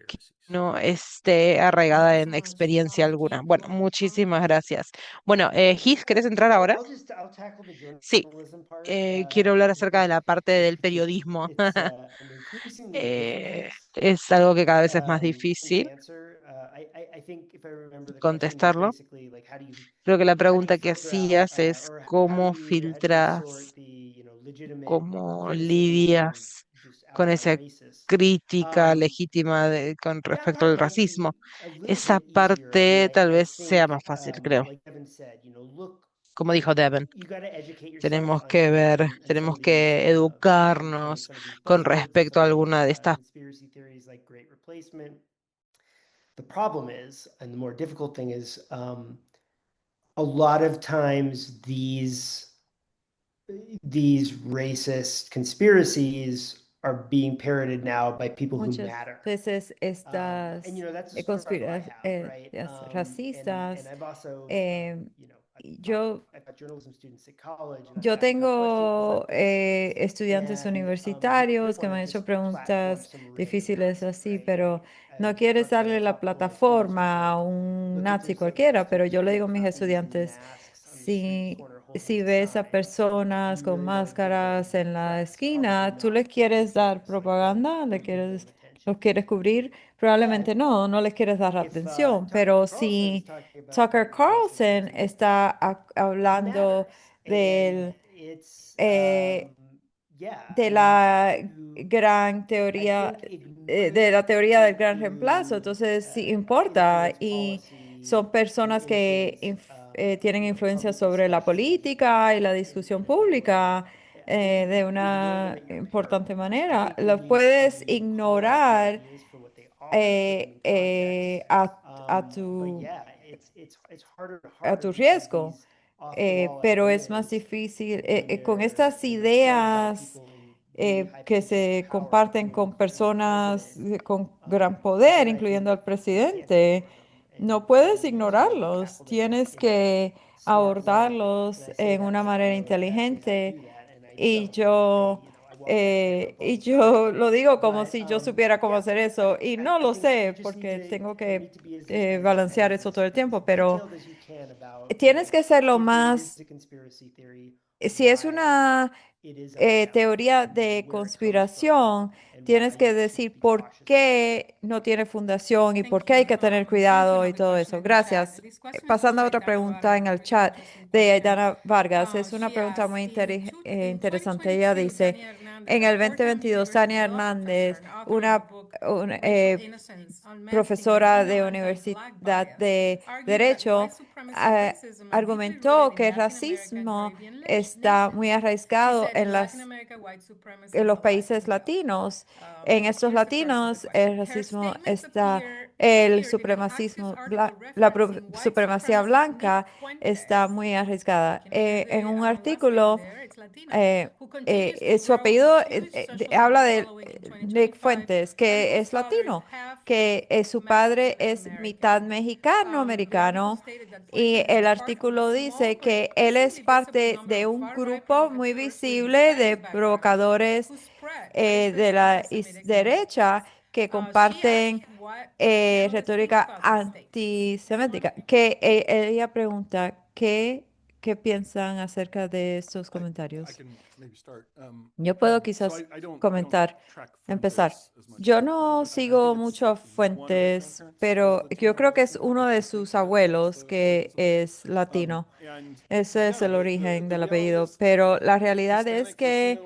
que no esté arraigada en experiencia alguna. Bueno, muchísimas gracias. Bueno, Heath, ¿querés entrar ahora? I'll tackle the Sí, journalism part. quiero hablar acerca de la parte del periodismo. It's an increasingly difficult Es algo que cada vez es más thing difícil to answer. I think if I remember the question was contestarlo. basically like Creo que la how do you pregunta que filter out hacías es or how cómo do you sort filtras, the legitimate cómo criticism from lidias just con outright esa racist? crítica Um, legítima con that respecto part al might racismo. be a little Esa bit easier. I mean, parte tal I vez sea think más fácil, creo. like Evan said, look, Como dijo Devin. you got to educate yourself Tenemos que ver, on some tenemos of these que educarnos some of these con buzzwords and respecto some a of alguna these de estas. conspiracy theories like Great Replacement. The problem is, and the more difficult thing is, a lot of times these racist conspiracies are being parroted now by people who Muchas matter. veces And estas that's a struggle I have, right? racistas, And I've also, em, yo I've got journalism students at college, and Yo I've got questions tengo like this. estudiantes And universitarios que want me to han hecho just platform preguntas some random difíciles Nazi, así, right? pero no I've quieres talked to darle la top public schools who's plataforma a like, un look, if nazi there's some cualquiera, pero yo le stupid digo a mis puppies in estudiantes, masks on the street si, corner holding si a ves a sign, personas you con really want to give máscaras them en la press, probably esquina, ¿tú les not, quieres dar because like propaganda? you'll give them ¿Los attention. quieres cubrir? Probablemente But no, no les quieres dar if atención, Tucker pero Carlson is si talking about Tucker white Carlson supremacy, está he hablando matters. And del it's eh, yeah, de I mean, la to gran I teoría, think de ignoring la teoría del people gran reemplazo. who Entonces, sí importa influence y policy, son who personas que influence tienen influencia public sobre la discussion política y la in discusión a big way. pública I think de ignoring una them at your importante peril. I manera. think Los puedes you call out the ignorar ideas for what they are, put them in context. a But tu yeah, it's harder and a harder tu to have riesgo, these off the wall pero es más ideas difícil when con estas they're spread by ideas people in really high que positions of se power, comparten con including the personas president. con gran So poder, then I think incluyendo al you can't presidente. ignore them, No and puedes you also need to ignorarlos, tackle them tienes in a que smart way. And abordarlos I say en una that's manera exactly how to inteligente do that, and I y don't. yo, I walk that tightrope all y the time. yo lo digo como But si yo supiera cómo yeah, hacer eso y no I lo think you sé just need porque to tengo you need que to be balancear eso todo el as tiempo, pero detailed as you can about, tienes que ser lo if there is más, a conspiracy theory, si es why una it is unfounded, teoría de where it comes from, conspiración, and tienes why que you should decir be por cautious about it. qué no tiene fundación y por Thank qué hay you. que tener There's cuidado y another todo question eso. in the chat. Gracias. This question is Pasando a by otra Dana pregunta en Vargas, el really chat interesting de question. Aidana Vargas. Es una She pregunta muy asks, in interesante. Ella 2022, dice, Tania Hernandez, en a el four-time 2022, University Tania Law professor Hernández, and author of the una, book un- Racial Innocence, Unmasking profesora de Latino Anti-Black Universidad Bias, de argued that Derecho, white supremacy racism are deeply rooted argumentó in que el Latin America and racismo Caribbean está muy nations. She arraigado said, in Latin America, white supremacy en is los alive países and well. latinos. En estos Here's the thrust of the latinos, el question. Her racismo statements está, appeared in an Axios article referencing white supremacía supremacist Nick blanca está Fuentes. muy arriesgada. Can I get En un the last name artículo, there? It's Latino. Who continues to su grow apellido huge social habla media de following in Nick 2025, Fuentes, and que whose es father is latino, half que su padre Mexican es mitad American. mexicano The article americano. stated that Y Fuentes is el a part of a artículo small dice but que él es increasingly visible parte number de of un far-right grupo muy provocateurs with visible de Hispanic backgrounds provocadores who spread de racist la anti-Semitic narratives. derecha que comparten retórica antisemítica, que ella pregunta, ¿qué piensan acerca de estos comentarios? Yo puedo quizás empezar. Yo no sigo mucho fuentes, pero yo creo que es uno de sus abuelos que es latino. Ese es el origen del apellido, pero la realidad es que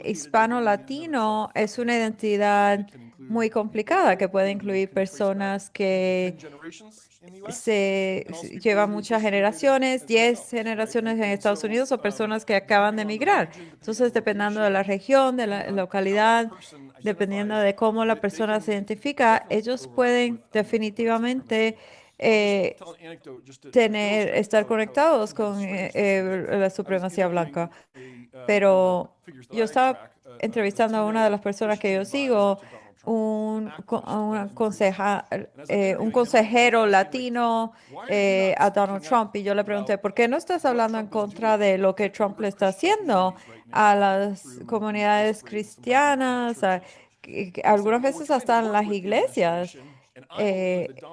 hispano-latino es una identidad muy complicada que puede incluir personas que llevan muchas generaciones, 10 generaciones en Estados Unidos o personas que acaban de emigrar. Entonces, dependiendo de la región, de la localidad, dependiendo de cómo la persona se identifica, ellos pueden definitivamente estar conectados con la supremacía blanca. Pero yo estaba entrevistando a una de las personas que yo sigo, un consejero latino a Donald Trump, y yo le pregunté, ¿por qué no estás hablando en contra de lo que Trump le está haciendo a las comunidades cristianas, algunas veces hasta en las iglesias?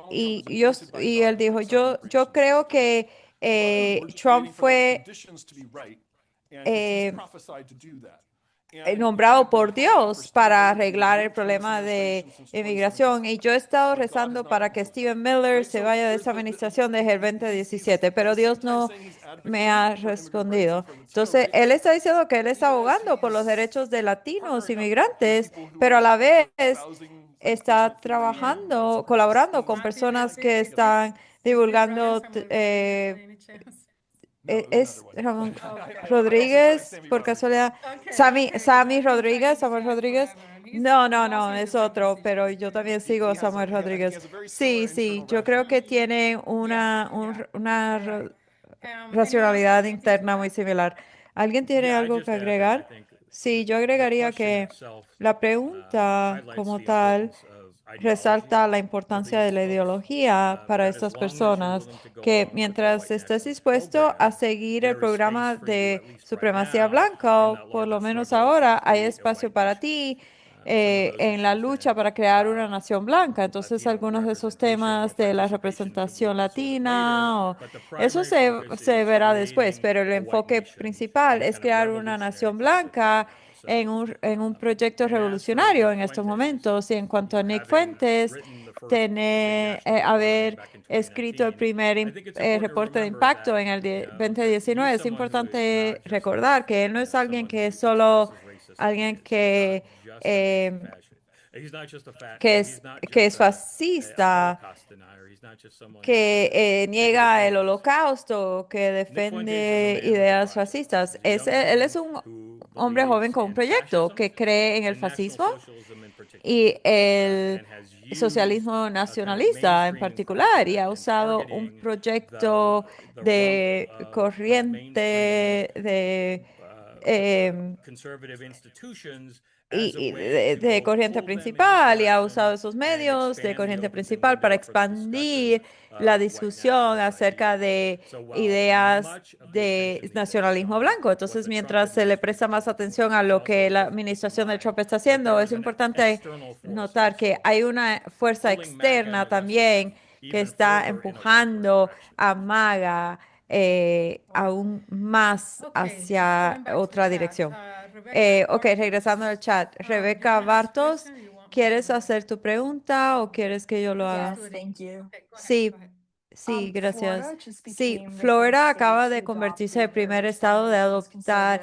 Y él dijo, yo creo que Trump fue eh, nombrado por Dios para arreglar el problema de inmigración. Y yo he estado rezando para que Stephen Miller se vaya de esa administración desde el 2017, pero Dios no me ha respondido. Entonces, él está diciendo que él está abogando por los derechos de latinos inmigrantes, pero a la vez está trabajando, colaborando con personas que están divulgando es Ramón Rodríguez, por casualidad. Sammy Rodríguez, Samuel Rodríguez. No, no, no, es otro, pero yo también sigo a Samuel Rodríguez. Sí, sí, yo creo que tiene racionalidad interna muy similar. ¿Alguien tiene algo que agregar? Sí, yo agregaría que la pregunta como tal resalta la importancia de la ideología para estas personas, que mientras estés dispuesto a seguir el programa de supremacía blanca, o por lo menos ahora hay espacio para ti en la lucha para crear una nación blanca. Entonces, algunos de esos temas de la representación latina, eso se verá después, pero el enfoque principal es crear una nación blanca en un proyecto revolucionario en estos momentos. Y en cuanto a Nick Fuentes, haber escrito el primer reporte de impacto en el 2019, es importante recordar que él no es alguien que es solo alguien eh, que es fascista, que niega el holocausto, que defiende ideas fascistas. Él es un hombre joven con un proyecto que cree en el fascismo y el socialismo nacionalista en particular, y ha usado un proyecto de corriente em, de corriente principal, y ha usado esos medios de corriente principal para expandir la discusión acerca de ideas de nacionalismo blanco. Entonces, mientras se le presta más atención a lo que la administración de Trump está haciendo, es importante notar que hay una fuerza externa también que está empujando a MAGA aún más hacia otra dirección. Ok, regresando al chat. Rebeca Bartos, ¿quieres hacer tu pregunta o quieres que yo lo haga? Sí, sí, gracias. Sí, Florida acaba de convertirse en el primer estado de adoptar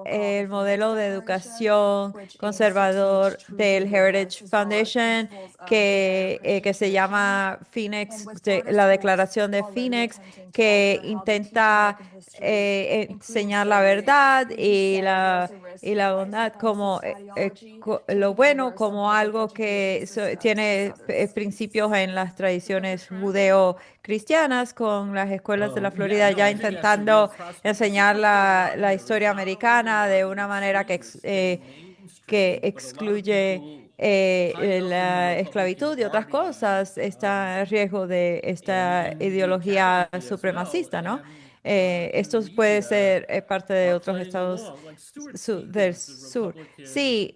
el modelo de educación conservador del Heritage Foundation, que se llama Phoenix, la Declaración de Phoenix, que intenta enseñar la verdad y la bondad como lo bueno como algo que tiene principios en las tradiciones judeo-cristianas, con las escuelas de la Florida ya intentando enseñar la historia americana de una manera que excluye la esclavitud y otras cosas. Está en riesgo de esta ideología supremacista, ¿no? Esto puede ser parte de otros estados del sur. Sí,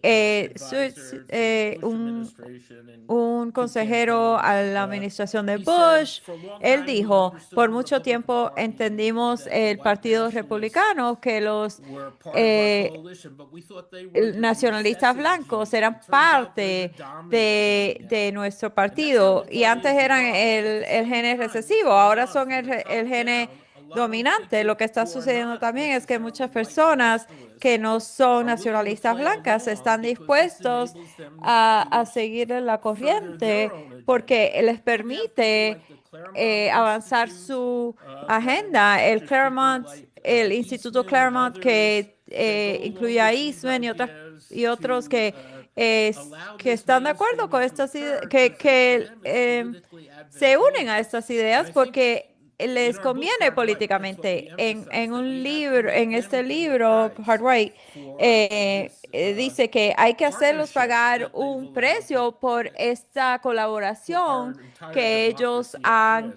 un consejero a la administración de Bush, él dijo, por mucho tiempo entendimos el Partido Republicano que los nacionalistas blancos eran parte de nuestro partido y antes eran el gene recesivo, ahora son el gene dominante. Lo que está sucediendo también es que muchas personas que no son nacionalistas blancas están dispuestos a seguir la corriente porque les permite avanzar su agenda. El Instituto Claremont, que incluye a Eastman y otros eh, que están de acuerdo con estas ideas, que se unen a estas ideas porque les conviene políticamente. En un libro, en este libro, Hard Right, dice que hay que hacerlos pagar un precio por esta colaboración que ellos han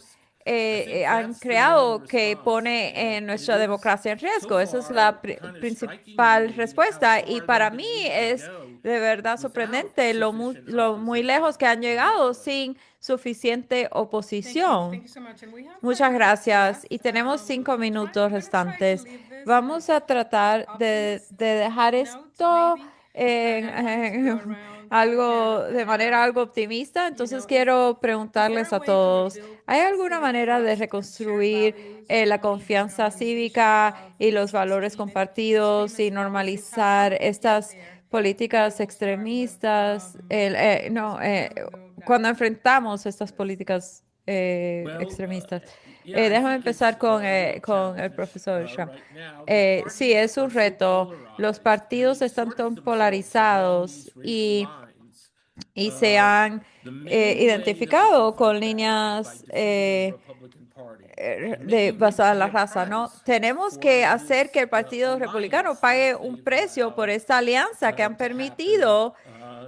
creado que pone nuestra democracia en riesgo. Esa es la principal respuesta y para mí es de verdad sorprendente lo muy lejos que han llegado sin suficiente oposición. Muchas gracias. Y tenemos 5 minutos restantes. Vamos a tratar de dejar esto de manera algo optimista. Entonces quiero preguntarles a todos, ¿hay alguna manera de reconstruir la confianza cívica y los valores compartidos y normalizar estas políticas extremistas? Cuando enfrentamos estas políticas extremistas. Déjame empezar con el profesor Schramm. Sí, es un reto. Los partidos están tan polarizados y se han identificado con líneas basadas en la raza, ¿no? Tenemos que hacer que el Partido Republicano pague un precio por esta alianza que han permitido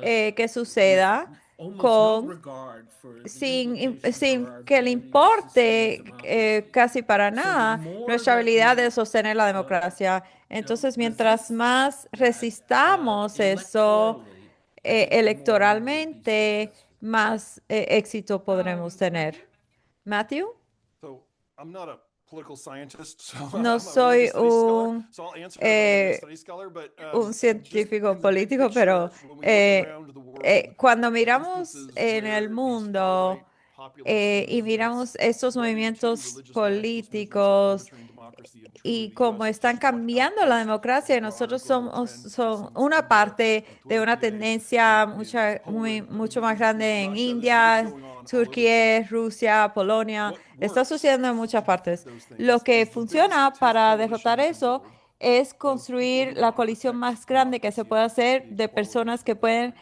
que suceda sin que le importe casi para nada nuestra habilidad de sostener la democracia. Entonces, mientras más resistamos eso electoralmente, más éxito podremos tener. Matthew. No soy un científico político, pero cuando miramos en el mundo y miramos estos movimientos políticos y cómo están cambiando la democracia, nosotros somos una parte de una tendencia mucho más grande en India, Turquía, Rusia, Polonia. Está sucediendo en muchas partes. Lo que funciona para derrotar eso es construir la coalición más grande que se puede hacer de personas que pueden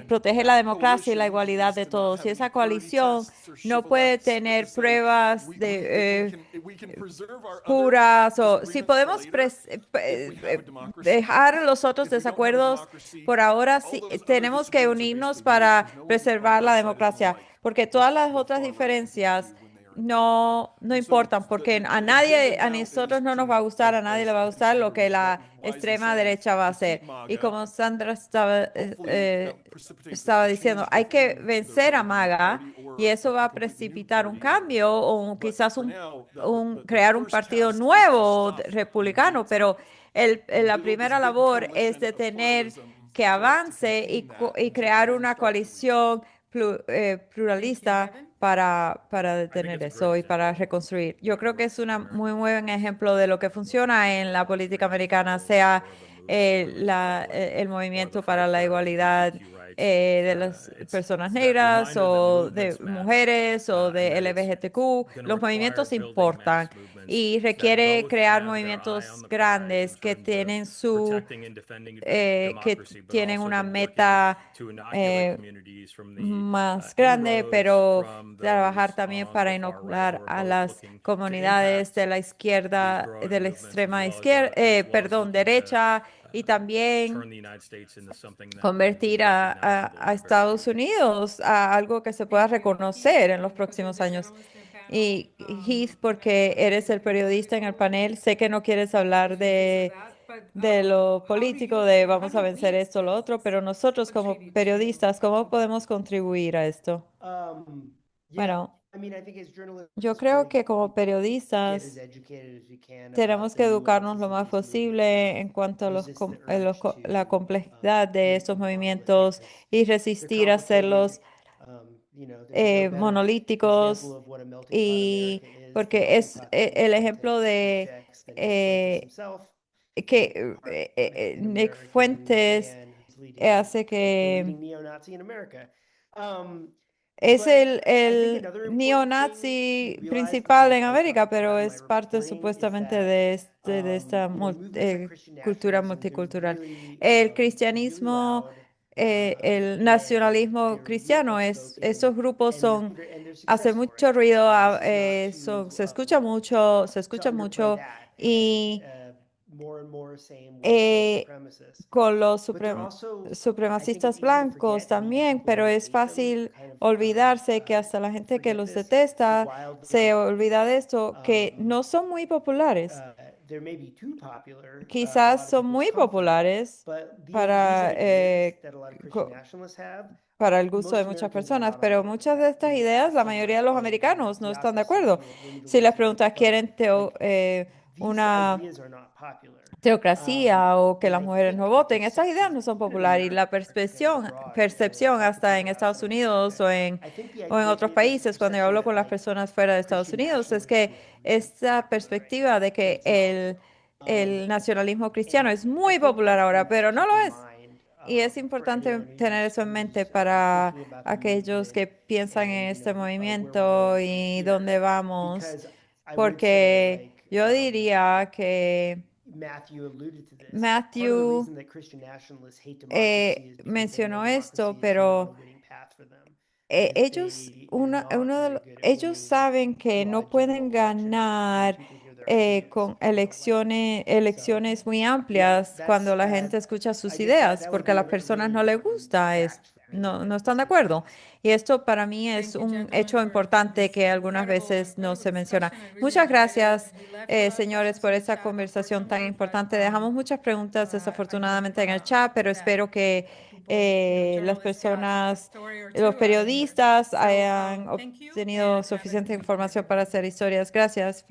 proteger la democracia y la igualdad de todos. Y esa coalición no puede tener pruebas puras o si podemos dejar los otros desacuerdos por ahora, sí, tenemos que unirnos para preservar la democracia, porque todas las otras diferencias no importan, porque a nadie, a nosotros no nos va a gustar, a nadie le va a gustar lo que la extrema derecha va a hacer. Y como Sandra estaba diciendo, hay que vencer a MAGA y eso va a precipitar un cambio o quizás crear un partido nuevo republicano, pero la primera labor es de tener que avance y crear una coalición pluralista para detener eso y para reconstruir. Yo creo que es un muy buen ejemplo de lo que funciona en la política americana, sea el movimiento para la igualdad de las personas negras o de mujeres o de LGBTQ. Los movimientos importan y requiere crear movimientos grandes que tienen una meta más grande, pero trabajar también para inocular a las comunidades de la izquierda, de la extrema izquierda, derecha, y también convertir a Estados Unidos a algo que se pueda reconocer en los próximos años. Y Heath, porque eres el periodista en el panel, sé que no quieres hablar de lo político, de vamos a vencer esto o lo otro, pero nosotros como periodistas, ¿cómo podemos contribuir a esto? Bueno, yo creo que como periodistas tenemos que educarnos lo más posible en cuanto a la complejidad de estos movimientos y resistir a hacerlos monolíticos y porque es el ejemplo de que Nick Fuentes hace que es el neonazi principal en América, pero es parte supuestamente de esta cultura multicultural. El cristianismo, el nacionalismo cristiano, esos grupos hacen mucho ruido, se escucha mucho y eh, con los supremacistas blancos también, pero es fácil olvidarse que hasta la gente que los detesta se olvida de esto, que no son muy populares. Quizás son muy populares para, para el gusto de muchas personas, pero muchas de estas ideas, la mayoría de los americanos no están de acuerdo. Si les preguntas, ¿quieren una teocracia o que las mujeres no voten? Estas ideas no son populares y la percepción hasta en Estados Unidos o en otros países, cuando yo hablo con las personas fuera de Estados Unidos, es que esta perspectiva de que el nacionalismo cristiano es muy popular ahora, pero no lo es. Y es importante tener eso en mente para aquellos que piensan en este movimiento y dónde vamos, porque yo diría que Matthew mencionó esto, pero ellos saben que no pueden ganar con elecciones muy amplias cuando la gente escucha sus ideas, porque a las personas no les gusta, no están de acuerdo. Y esto para mí es un hecho importante que algunas veces no se menciona. Muchas gracias, señores, por esta conversación tan importante. Dejamos muchas preguntas desafortunadamente en el chat, pero espero que las personas, los periodistas hayan obtenido suficiente información para hacer historias. Gracias.